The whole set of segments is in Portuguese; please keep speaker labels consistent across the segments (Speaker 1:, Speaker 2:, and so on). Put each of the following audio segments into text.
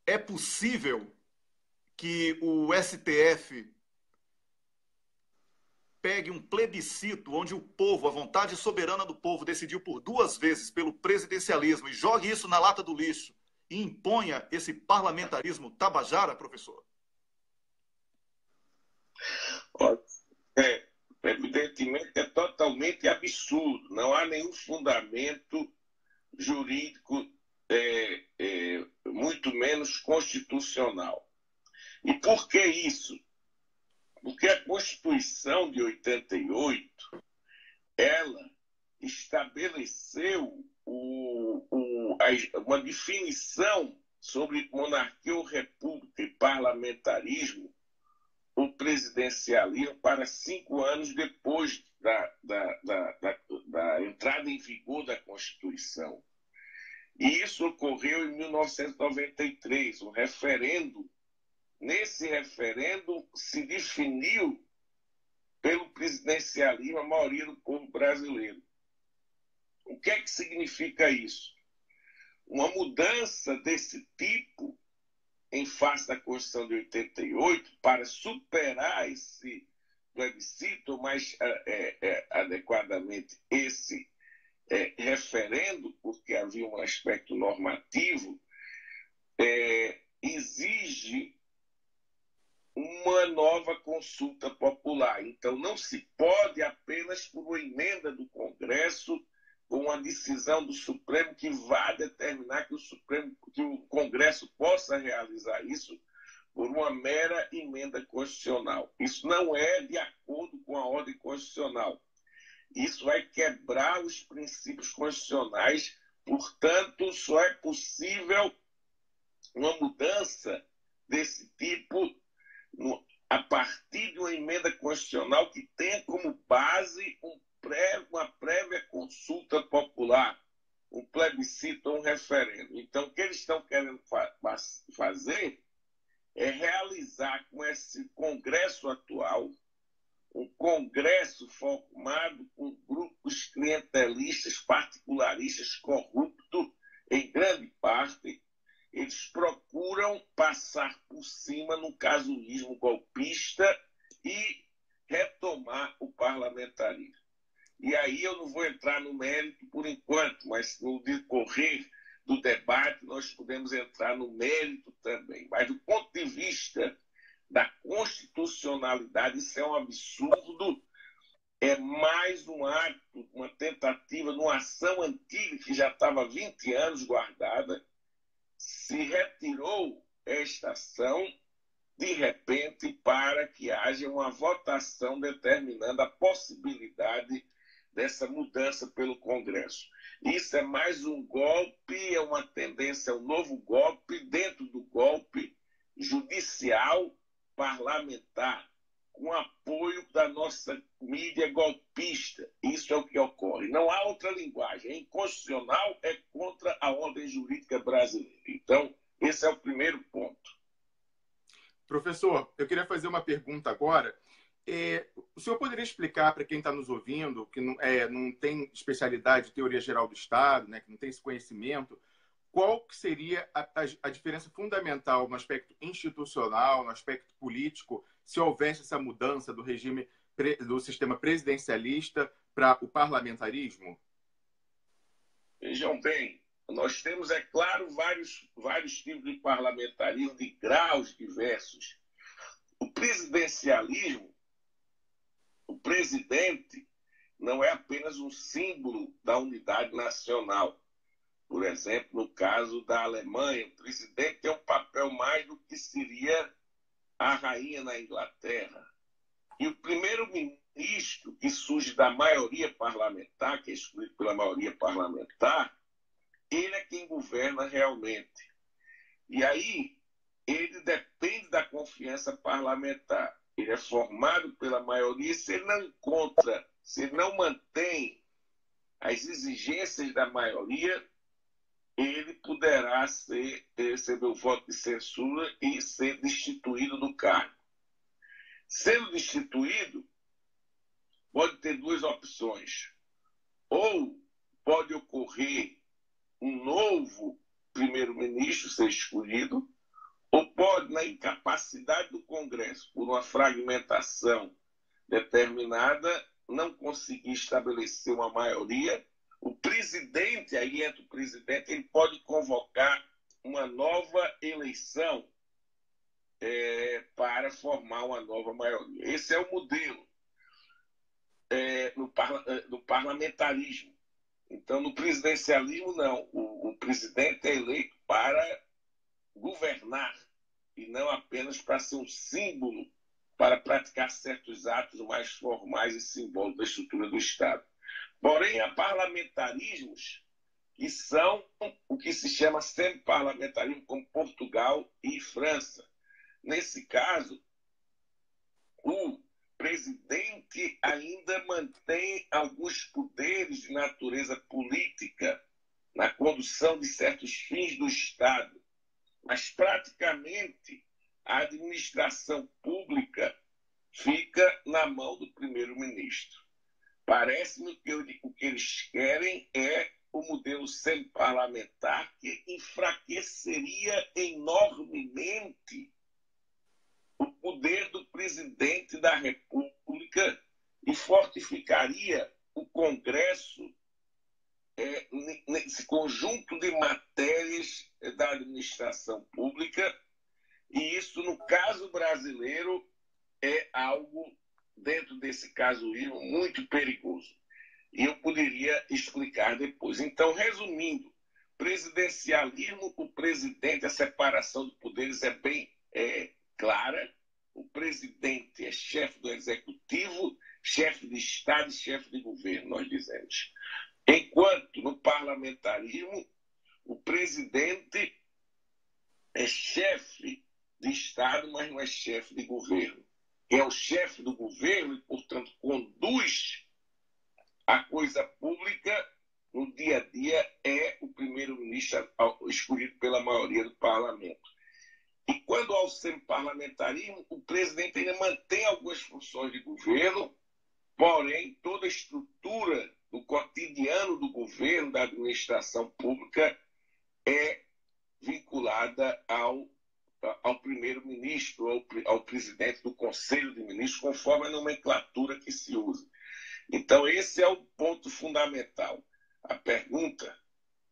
Speaker 1: É possível que o STF pegue um plebiscito onde o povo, a vontade soberana do povo, decidiu por 2 vezes pelo presidencialismo e jogue isso na lata do lixo e imponha esse parlamentarismo tabajara, professor?
Speaker 2: É, evidentemente é totalmente absurdo, não há nenhum fundamento jurídico, muito menos constitucional. E por que isso? Porque a Constituição de 88, ela estabeleceu uma definição sobre monarquia ou república e parlamentarismo, o presidencialismo, para 5 anos depois da entrada em vigor da Constituição. E isso ocorreu em 1993, um referendo. Nesse referendo se definiu pelo presidencialismo a maioria do povo brasileiro. O que é que significa isso? Uma mudança desse tipo em face da Constituição de 88 para superar esse plebiscito, mais adequadamente esse referendo, porque havia um aspecto normativo, exige uma nova consulta popular. Então, não se pode apenas por uma emenda do Congresso, com uma decisão do Supremo que vá determinar que o Congresso possa realizar isso por uma mera emenda constitucional. Isso não é de acordo com a ordem constitucional. Isso vai quebrar os princípios constitucionais. Portanto, só é possível uma mudança desse tipo a partir de uma emenda constitucional que tenha como base uma prévia consulta popular, um plebiscito ou um referendo. Então, o que eles estão querendo fazer é realizar com esse Congresso atual um Congresso formado por grupos clientelistas, particularistas, corruptos, em grande parte. Eles procuram passar por cima no casuísmo golpista e retomar o parlamentarismo. E aí eu não vou entrar no mérito por enquanto, mas no decorrer do debate nós podemos entrar no mérito também. Mas do ponto de vista da constitucionalidade, isso é um absurdo, é mais um ato, uma tentativa, numa ação antiga que já estava há 20 anos guardada. Se retirou esta ação, de repente, para que haja uma votação determinando a possibilidade dessa mudança pelo Congresso. Isso é mais um golpe, é uma tendência, um novo golpe dentro do golpe judicial parlamentar, com apoio da nossa mídia golpista. Isso é o que ocorre. Não há outra linguagem. É inconstitucional, é contra a ordem jurídica brasileira. Então, esse é o primeiro ponto.
Speaker 1: Professor, eu queria fazer uma pergunta agora. O senhor poderia explicar para quem está nos ouvindo, que não tem especialidade de teoria geral do Estado, né, que não tem esse conhecimento, qual que seria a diferença fundamental no aspecto institucional, no aspecto político, se houvesse essa mudança do regime do sistema presidencialista para o parlamentarismo?
Speaker 2: Vejam bem, nós temos, é claro, vários tipos de parlamentarismo de graus diversos. O presidencialismo, o presidente, não é apenas um símbolo da unidade nacional. Por exemplo, no caso da Alemanha, o presidente tem um papel mais do que seria a rainha na Inglaterra. E o primeiro-ministro, que surge da maioria parlamentar, que é escolhido pela maioria parlamentar, ele é quem governa realmente. E aí, ele depende da confiança parlamentar. Ele é formado pela maioria e se ele não encontra, se ele não mantém as exigências da maioria, ele poderá receber o voto de censura e ser destituído do cargo. Sendo destituído, pode ter duas opções. Ou pode ocorrer um novo primeiro-ministro ser escolhido, ou pode, na incapacidade do Congresso, por uma fragmentação determinada, não conseguir estabelecer uma maioria, o presidente, aí entra o presidente, ele pode convocar uma nova eleição para formar uma nova maioria. Esse é o modelo no parlamentarismo. Então, no presidencialismo, não. O presidente é eleito para governar e não apenas para ser um símbolo para praticar certos atos mais formais e simbólicos da estrutura do Estado. Porém, há parlamentarismos que são o que se chama semi-parlamentarismo, como Portugal e França. Nesse caso, o presidente ainda mantém alguns poderes de natureza política na condução de certos fins do Estado, mas praticamente a administração pública fica na mão do primeiro-ministro. Parece-me que o que eles querem é o modelo semi-parlamentar, que enfraqueceria enormemente o poder do presidente da República e fortificaria o Congresso nesse conjunto de matérias da administração pública, e isso, no caso brasileiro, é algo, dentro desse casuísmo, muito perigoso. E eu poderia explicar depois. Então, resumindo, presidencialismo, o presidente, a separação de poderes é bem clara. O presidente é chefe do executivo, chefe de Estado e chefe de governo, nós dizemos. Enquanto no parlamentarismo, o presidente é chefe de Estado, mas não é chefe de governo. Quem é o chefe do governo e, portanto, conduz a coisa pública no dia a dia é o primeiro-ministro escolhido pela maioria do parlamento. E quando há o semi-parlamentarismo, o presidente ainda mantém algumas funções de governo, porém toda a estrutura do cotidiano do governo, da administração pública, é vinculada ao primeiro-ministro, ao presidente do Conselho de Ministros, conforme a nomenclatura que se usa. Então, esse é o ponto fundamental. A pergunta: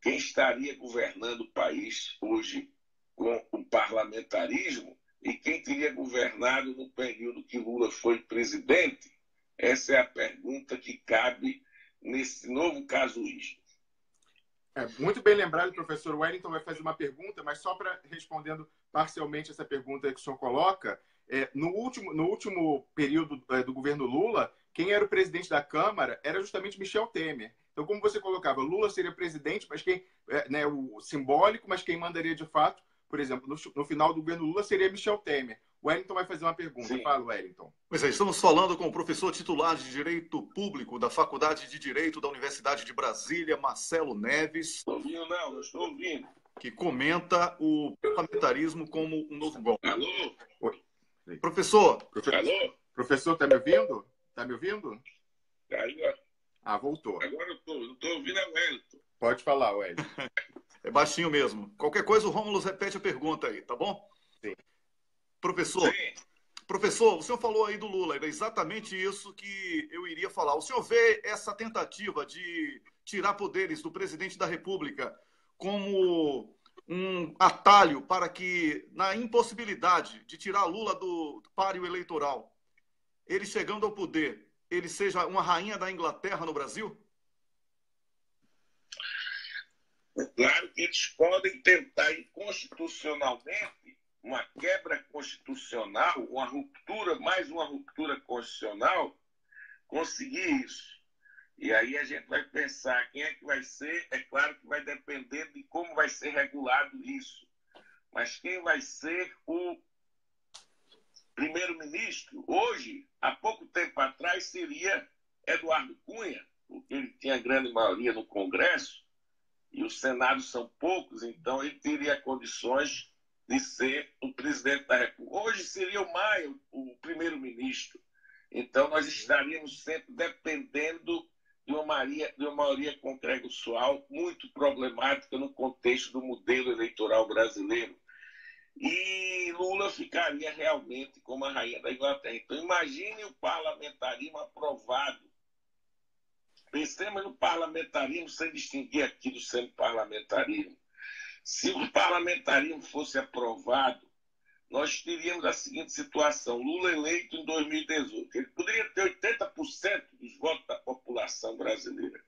Speaker 2: quem estaria governando o país hoje com o parlamentarismo e quem teria governado no período que Lula foi presidente? Essa é a pergunta que cabe nesse novo casuísmo.
Speaker 1: Muito bem lembrado, o professor Wellington vai fazer uma pergunta, mas só para respondendo parcialmente essa pergunta que o senhor coloca, no último período do governo Lula, quem era o presidente da Câmara era justamente Michel Temer. Então, como você colocava, Lula seria presidente, mas o simbólico, mas quem mandaria de fato, por exemplo, no final do governo Lula seria Michel Temer. O Wellington vai fazer uma pergunta.
Speaker 2: Sim.
Speaker 1: Fala, Wellington.
Speaker 3: Pois é, estamos falando com o professor titular de Direito Público da Faculdade de Direito da Universidade de Brasília, Marcelo Neves.
Speaker 2: Estou ouvindo, não, eu estou ouvindo.
Speaker 3: Que comenta o parlamentarismo como um novo golpe.
Speaker 2: Alô?
Speaker 1: Oi.
Speaker 3: Professor.
Speaker 2: Alô?
Speaker 1: Professor, está me ouvindo? Está me ouvindo?
Speaker 2: Aí,
Speaker 1: voltou.
Speaker 2: Agora eu estou ouvindo a Wellington.
Speaker 1: Pode falar, Wellington.
Speaker 3: É baixinho mesmo. Qualquer coisa, o Rômulo repete a pergunta aí, tá bom?
Speaker 1: Sim.
Speaker 3: Professor.
Speaker 2: Sim.
Speaker 3: Professor, o senhor falou aí do Lula, era exatamente isso que eu iria falar. O senhor vê essa tentativa de tirar poderes do presidente da República como um atalho para que, na impossibilidade de tirar Lula do páreo eleitoral, ele chegando ao poder, ele seja uma rainha da Inglaterra no Brasil?
Speaker 2: Claro que eles podem tentar inconstitucionalmente uma quebra constitucional, uma ruptura, mais uma ruptura constitucional, conseguir isso. E aí a gente vai pensar quem é que vai ser, é claro que vai depender de como vai ser regulado isso. Mas quem vai ser o primeiro-ministro? Hoje, há pouco tempo atrás, seria Eduardo Cunha, porque ele tinha grande maioria no Congresso, e os senados são poucos, então ele teria condições de ser o presidente da República. Hoje seria o Maia o primeiro-ministro. Então nós estaríamos sempre dependendo de uma maioria congressual muito problemática no contexto do modelo eleitoral brasileiro. E coroa ficaria realmente como a rainha da Inglaterra. Então, imagine o parlamentarismo aprovado. Pensemos no parlamentarismo sem distinguir aqui do semi-parlamentarismo. Se o parlamentarismo fosse aprovado, nós teríamos a seguinte situação: Lula eleito em 2018. Ele poderia ter 80% dos votos da população brasileira,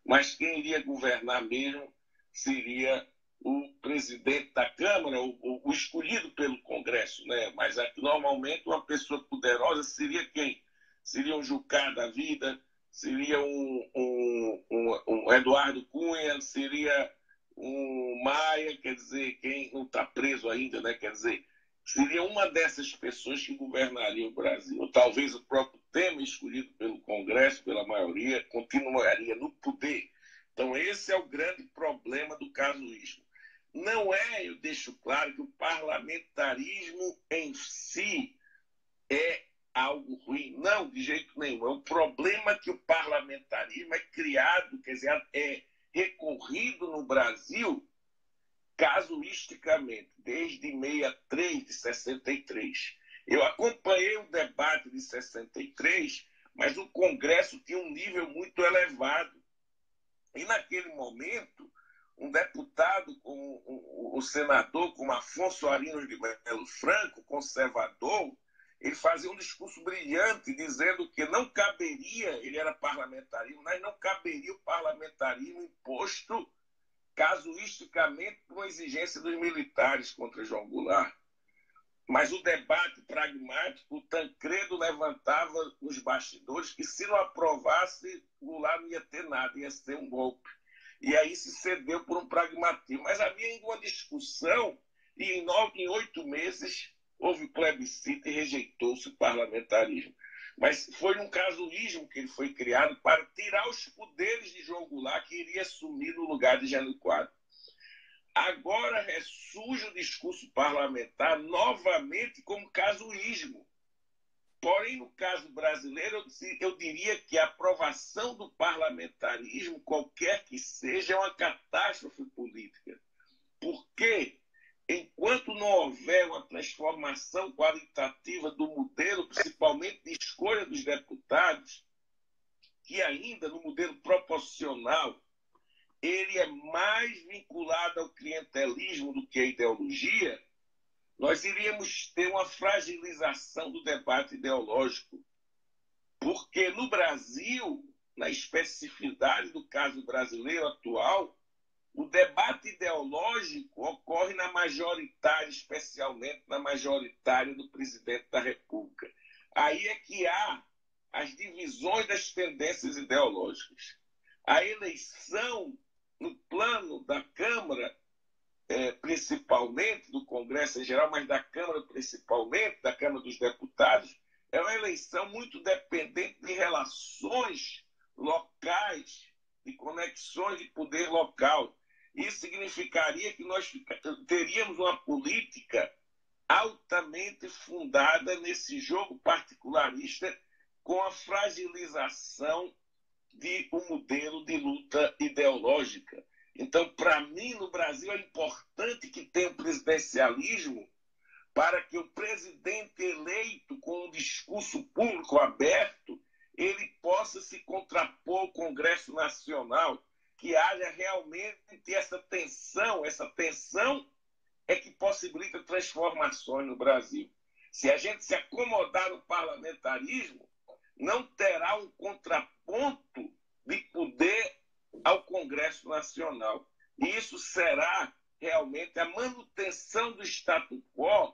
Speaker 2: mas quem iria governar mesmo seria o presidente da Câmara, o escolhido pelo Congresso, né? Mas normalmente uma pessoa poderosa seria quem? Seria um Jucá da vida, seria um Eduardo Cunha, seria um Maia, quer dizer, quem não está preso ainda, né? Quer dizer, seria uma dessas pessoas que governaria o Brasil. Ou talvez o próprio Temer, escolhido pelo Congresso, pela maioria, continuaria no poder. Então, esse é o grande problema do casuísmo. Não é, eu deixo claro, que o parlamentarismo em si é algo ruim. Não, de jeito nenhum. É um problema que o parlamentarismo é criado, quer dizer, é recorrido no Brasil casuisticamente, desde 63, de 63. Eu acompanhei o debate de 63, mas o Congresso tinha um nível muito elevado. E naquele momento, um deputado, o senador, como Afonso Arinos de Melo Franco, conservador, ele fazia um discurso brilhante, dizendo que não caberia, ele era parlamentarismo, mas não caberia o parlamentarismo imposto casuisticamente por uma exigência dos militares contra João Goulart. Mas o debate pragmático, o Tancredo levantava nos bastidores que, se não aprovasse, Goulart não ia ter nada, ia ser um golpe. E aí se cedeu por um pragmatismo. Mas havia ainda uma discussão e em 8 meses houve plebiscito e rejeitou-se o parlamentarismo. Mas foi num casuísmo que ele foi criado para tirar os poderes de João Goulart, que iria assumir no lugar de Jânio Quadros. Agora ressurge o discurso parlamentar novamente como casuísmo. Porém, no caso brasileiro, eu diria que a aprovação do parlamentarismo, qualquer que seja, é uma catástrofe política. Porque, enquanto não houver uma transformação qualitativa do modelo, principalmente de escolha dos deputados, que ainda no modelo proporcional, ele é mais vinculado ao clientelismo do que à ideologia, nós iríamos ter uma fragilização do debate ideológico. Porque no Brasil, na especificidade do caso brasileiro atual, o debate ideológico ocorre na majoritária, especialmente na majoritária do presidente da República. Aí é que há as divisões das tendências ideológicas. A eleição no plano da Câmara, principalmente, do Congresso em geral, mas da Câmara principalmente, da Câmara dos Deputados, é uma eleição muito dependente de relações locais, de conexões de poder local. Isso significaria que nós teríamos uma política altamente fundada nesse jogo particularista, com a fragilização de um modelo de luta ideológica. Então, para mim, no Brasil, é importante que tenha um presidencialismo para que o presidente eleito com um discurso público aberto, ele possa se contrapor ao Congresso Nacional, que haja realmente essa tensão é que possibilita transformações no Brasil. Se a gente se acomodar no parlamentarismo, não terá um contraponto de poder ao Congresso Nacional. E isso será realmente a manutenção do status quo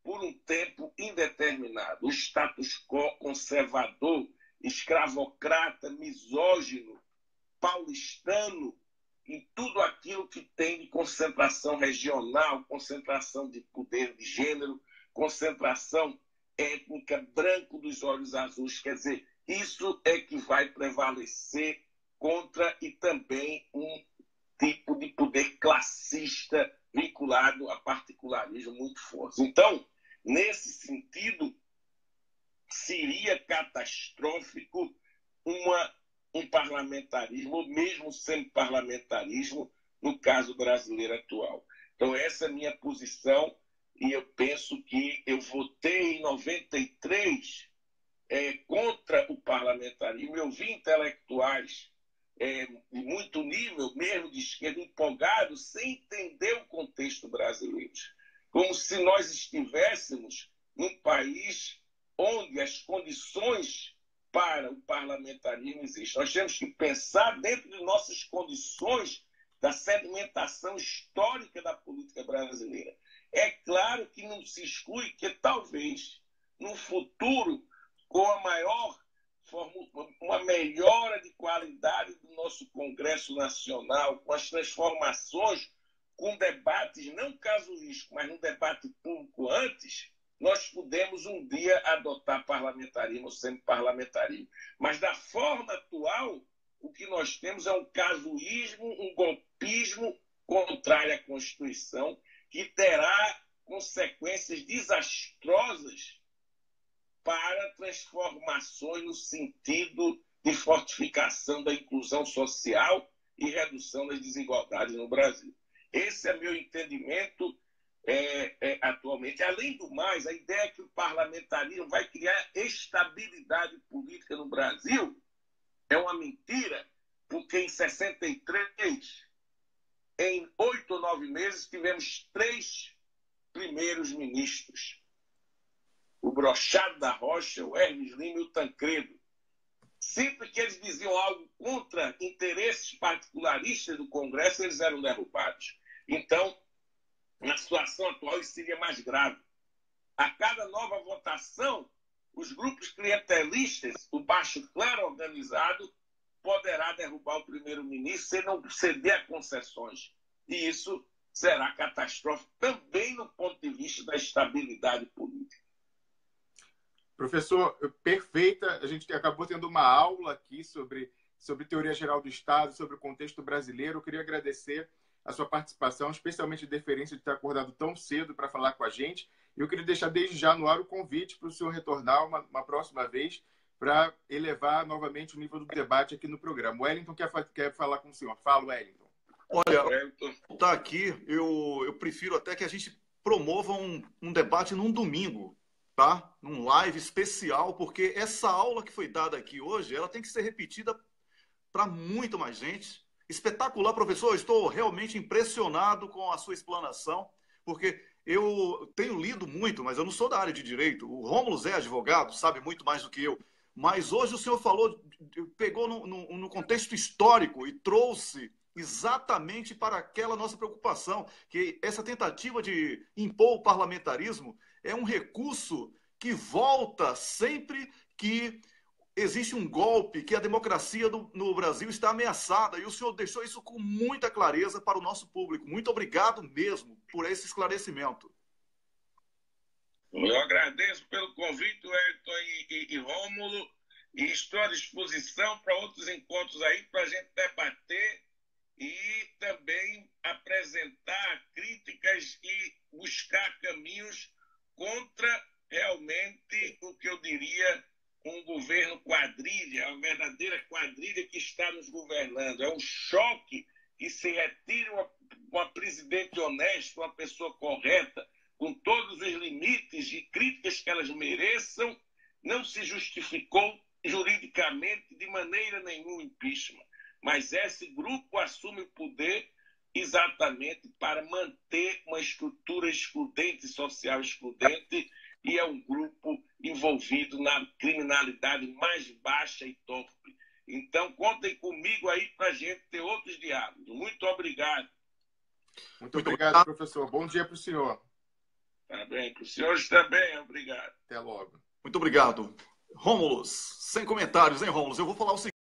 Speaker 2: por um tempo indeterminado. O status quo conservador, escravocrata, misógino, paulistano, e tudo aquilo que tem de concentração regional, concentração de poder de gênero, concentração étnica, branco dos olhos azuis. Quer dizer, isso é que vai prevalecer contra e também um tipo de poder classista vinculado a particularismo muito forte. Então, nesse sentido, seria catastrófico um parlamentarismo, ou mesmo semi-parlamentarismo, no caso brasileiro atual. Então, essa é a minha posição. e eu penso que eu votei em 93 contra o parlamentarismo. Eu vi intelectuais de muito nível, mesmo de esquerda, empolgados, sem entender o contexto brasileiro. Como se nós estivéssemos num país onde as condições para o parlamentarismo existem. Nós temos que pensar dentro de nossas condições da sedimentação histórica da política brasileira. É claro que não se exclui que talvez no futuro, com uma melhora de qualidade do nosso Congresso Nacional, com as transformações, com debates não casuísticos, mas um debate público antes, nós podemos um dia adotar parlamentarismo ou semi-parlamentarismo. Mas da forma atual, o que nós temos é um casuísmo, um golpismo contrário à Constituição, que terá consequências desastrosas para transformações no sentido de fortificação da inclusão social e redução das desigualdades no Brasil. Esse é meu entendimento atualmente. Além do mais, a ideia é que o parlamentarismo vai criar estabilidade política no Brasil é uma mentira, porque em 63, em 8 ou 9 meses, tivemos 3 primeiros ministros. O Brochado da Rocha, o Hermes Lima e o Tancredo. Sempre que eles diziam algo contra interesses particularistas do Congresso, eles eram derrubados. Então, na situação atual, isso seria mais grave. A cada nova votação, os grupos clientelistas, o baixo clero organizado, poderá derrubar o primeiro-ministro sem não ceder a concessões. E isso será catastrófico também no ponto de vista da estabilidade política.
Speaker 1: Professor, perfeita. A gente acabou tendo uma aula aqui sobre teoria geral do Estado, sobre o contexto brasileiro. Eu queria agradecer a sua participação, especialmente a deferência de ter acordado tão cedo para falar com a gente. E eu queria deixar desde já no ar o convite para o senhor retornar uma próxima vez para elevar novamente o nível do debate aqui no programa. O Wellington quer falar com o senhor. Fala, Wellington.
Speaker 3: Olha, tá aqui, eu prefiro até que a gente promova um debate num domingo, tá? Num live especial, porque essa aula que foi dada aqui hoje, ela tem que ser repetida para muito mais gente. Espetacular, professor. Eu estou realmente impressionado com a sua explanação, porque eu tenho lido muito, mas eu não sou da área de direito. O Rômulo é advogado, sabe muito mais do que eu. Mas hoje o senhor pegou no contexto histórico e trouxe exatamente para aquela nossa preocupação, que essa tentativa de impor o parlamentarismo é um recurso que volta sempre que existe um golpe, que a democracia no Brasil está ameaçada, e o senhor deixou isso com muita clareza para o nosso público. Muito obrigado mesmo por esse esclarecimento.
Speaker 2: Eu agradeço pelo convite, Wellington e Rômulo, e estou à disposição para outros encontros aí, para a gente debater e também apresentar críticas e buscar caminhos contra realmente o que eu diria um governo quadrilha, uma verdadeira quadrilha que está nos governando. É um choque que se retire uma presidente honesta, uma pessoa correta, com todos os limites e críticas que elas mereçam, não se justificou juridicamente de maneira nenhuma o impeachment. Mas esse grupo assume o poder exatamente para manter uma estrutura excludente, social excludente, e é um grupo envolvido na criminalidade mais baixa e torpe. Então, contem comigo aí para a gente ter outros diálogos. Muito obrigado.
Speaker 1: Muito obrigado, professor. Bom dia para o senhor.
Speaker 2: Tá bem, para os senhores também. Obrigado.
Speaker 1: Até logo.
Speaker 3: Muito obrigado. Rômulo, sem comentários, hein, Rômulo? Eu vou falar o seguinte.